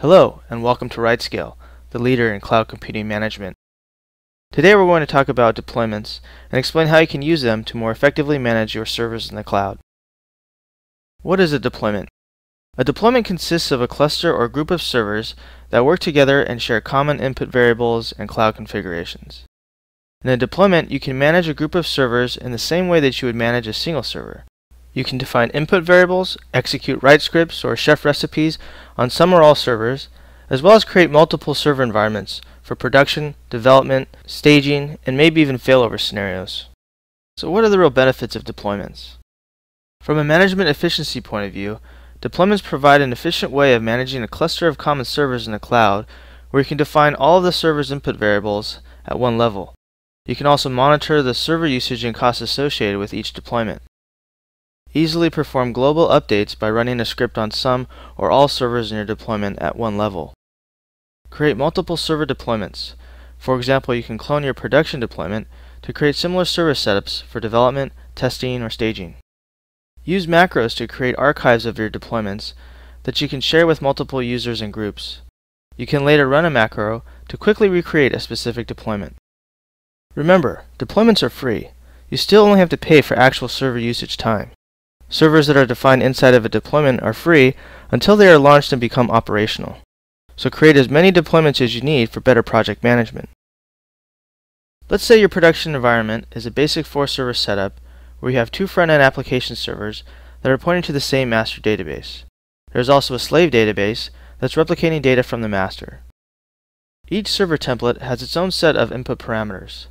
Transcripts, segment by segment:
Hello, and welcome to RightScale, the leader in cloud computing management. Today we're going to talk about deployments and explain how you can use them to more effectively manage your servers in the cloud. What is a deployment? A deployment consists of a cluster or group of servers that work together and share common input variables and cloud configurations. In a deployment, you can manage a group of servers in the same way that you would manage a single server. You can define input variables, execute write scripts or chef recipes on some or all servers, as well as create multiple server environments for production, development, staging, and maybe even failover scenarios. So what are the real benefits of deployments? From a management efficiency point of view, deployments provide an efficient way of managing a cluster of common servers in the cloud where you can define all of the server's input variables at one level. You can also monitor the server usage and costs associated with each deployment. Easily perform global updates by running a script on some or all servers in your deployment at one level. Create multiple server deployments. For example, you can clone your production deployment to create similar server setups for development, testing, or staging. Use macros to create archives of your deployments that you can share with multiple users and groups. You can later run a macro to quickly recreate a specific deployment. Remember, deployments are free. You still only have to pay for actual server usage time. Servers that are defined inside of a deployment are free until they are launched and become operational. So create as many deployments as you need for better project management. Let's say your production environment is a basic 4-server setup where you have 2 front-end application servers that are pointing to the same master database. There is also a slave database that's replicating data from the master. Each server template has its own set of input parameters.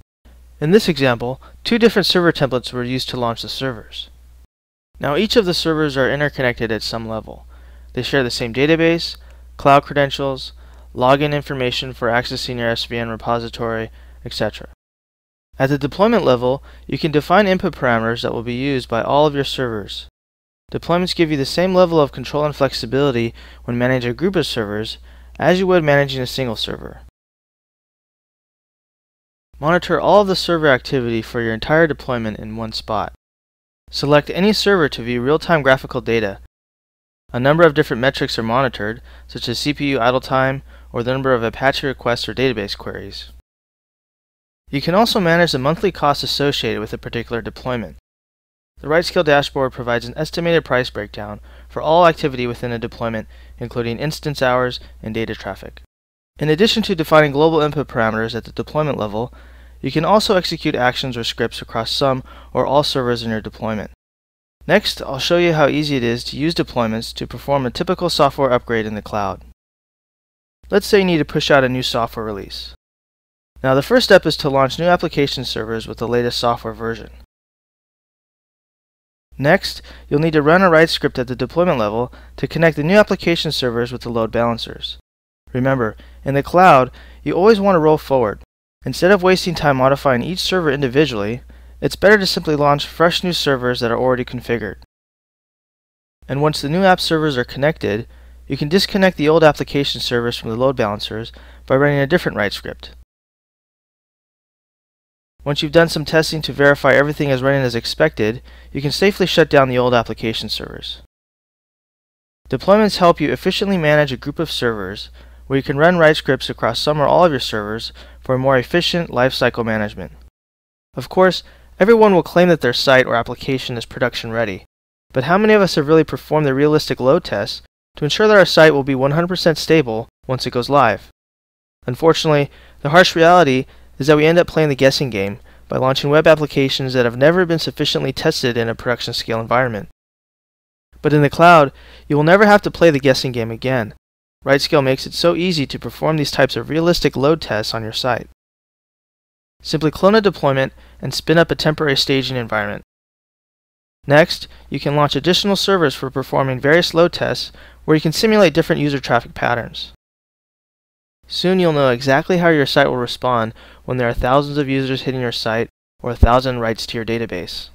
In this example, 2 different server templates were used to launch the servers. Now each of the servers are interconnected at some level. They share the same database, cloud credentials, login information for accessing your SVN repository, etc. At the deployment level, you can define input parameters that will be used by all of your servers. Deployments give you the same level of control and flexibility when managing a group of servers as you would managing a single server. Monitor all of the server activity for your entire deployment in one spot. Select any server to view real-time graphical data. A number of different metrics are monitored, such as CPU idle time or the number of Apache requests or database queries. You can also manage the monthly costs associated with a particular deployment. The RightScale dashboard provides an estimated price breakdown for all activity within a deployment, including instance hours and data traffic. In addition to defining global input parameters at the deployment level, you can also execute actions or scripts across some or all servers in your deployment. Next, I'll show you how easy it is to use deployments to perform a typical software upgrade in the cloud. Let's say you need to push out a new software release. Now the first step is to launch new application servers with the latest software version. Next, you'll need to run a write script at the deployment level to connect the new application servers with the load balancers. Remember, in the cloud, you always want to roll forward. Instead of wasting time modifying each server individually, it's better to simply launch fresh new servers that are already configured. And once the new app servers are connected, you can disconnect the old application servers from the load balancers by running a different write script. Once you've done some testing to verify everything is running as expected, you can safely shut down the old application servers. Deployments help you efficiently manage a group of servers where you can run write scripts across some or all of your servers for a more efficient lifecycle management. Of course, everyone will claim that their site or application is production ready, but how many of us have really performed the realistic load tests to ensure that our site will be 100% stable once it goes live? Unfortunately, the harsh reality is that we end up playing the guessing game by launching web applications that have never been sufficiently tested in a production scale environment. But in the cloud, you will never have to play the guessing game again. RightScale makes it so easy to perform these types of realistic load tests on your site. Simply clone a deployment and spin up a temporary staging environment. Next, you can launch additional servers for performing various load tests where you can simulate different user traffic patterns. Soon you'll know exactly how your site will respond when there are thousands of users hitting your site or 1,000 writes to your database.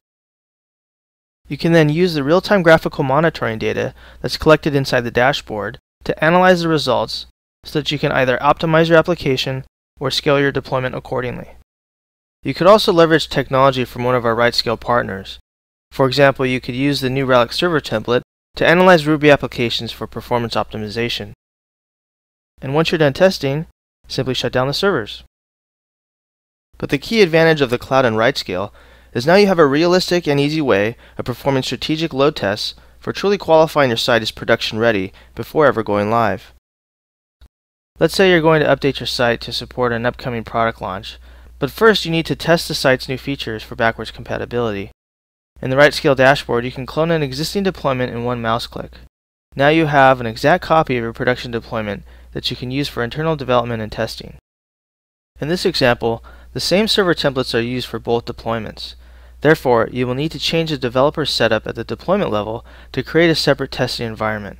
You can then use the real-time graphical monitoring data that's collected inside the dashboard to analyze the results so that you can either optimize your application or scale your deployment accordingly. You could also leverage technology from one of our RightScale partners. For example, you could use the new Relic server template to analyze Ruby applications for performance optimization. And once you're done testing, simply shut down the servers. But the key advantage of the cloud and RightScale is now you have a realistic and easy way of performing strategic load tests for truly qualifying your site as production ready before ever going live. Let's say you're going to update your site to support an upcoming product launch, but first you need to test the site's new features for backwards compatibility. In the RightScale dashboard, you can clone an existing deployment in one mouse click. Now you have an exact copy of your production deployment that you can use for internal development and testing. In this example, the same server templates are used for both deployments. Therefore, you will need to change the developer's setup at the deployment level to create a separate testing environment.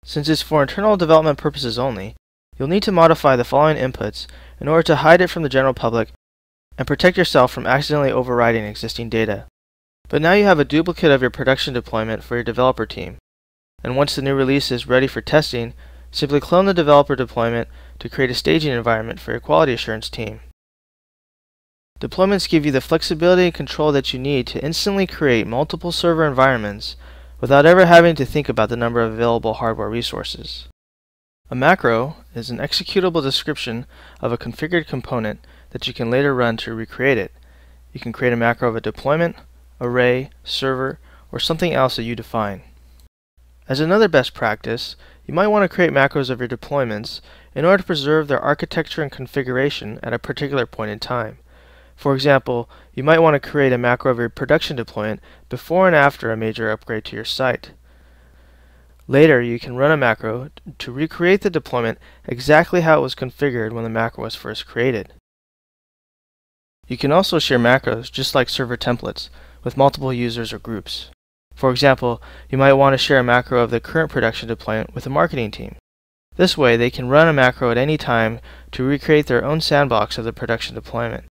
Since it's for internal development purposes only, you'll need to modify the following inputs in order to hide it from the general public and protect yourself from accidentally overriding existing data. But now you have a duplicate of your production deployment for your developer team. And once the new release is ready for testing, simply clone the developer deployment to create a staging environment for your quality assurance team. Deployments give you the flexibility and control that you need to instantly create multiple server environments without ever having to think about the number of available hardware resources. A macro is an executable description of a configured component that you can later run to recreate it. You can create a macro of a deployment, array, server, or something else that you define. As another best practice, you might want to create macros of your deployments in order to preserve their architecture and configuration at a particular point in time. For example, you might want to create a macro of your production deployment before and after a major upgrade to your site. Later, you can run a macro to recreate the deployment exactly how it was configured when the macro was first created. You can also share macros just like server templates with multiple users or groups. For example, you might want to share a macro of the current production deployment with the marketing team. This way, they can run a macro at any time to recreate their own sandbox of the production deployment.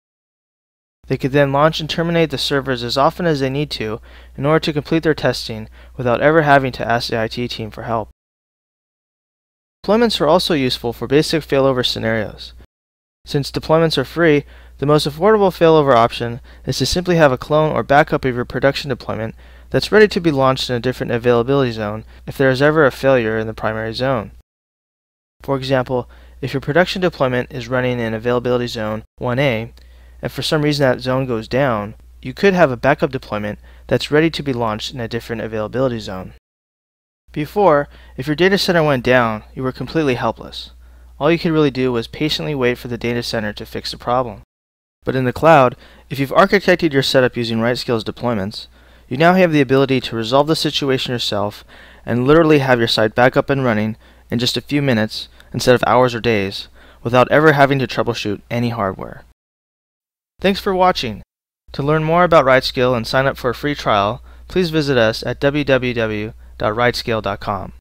They could then launch and terminate the servers as often as they need to in order to complete their testing without ever having to ask the IT team for help. Deployments are also useful for basic failover scenarios. Since deployments are free, the most affordable failover option is to simply have a clone or backup of your production deployment that's ready to be launched in a different availability zone if there is ever a failure in the primary zone. For example, if your production deployment is running in availability zone 1A, and for some reason that zone goes down, you could have a backup deployment that's ready to be launched in a different availability zone. Before, if your data center went down, you were completely helpless. All you could really do was patiently wait for the data center to fix the problem. But in the cloud, if you've architected your setup using RightScale's deployments, you now have the ability to resolve the situation yourself and literally have your site back up and running in just a few minutes instead of hours or days without ever having to troubleshoot any hardware. Thanks for watching. To learn more about RightScale and sign up for a free trial, please visit us at www.rightscale.com.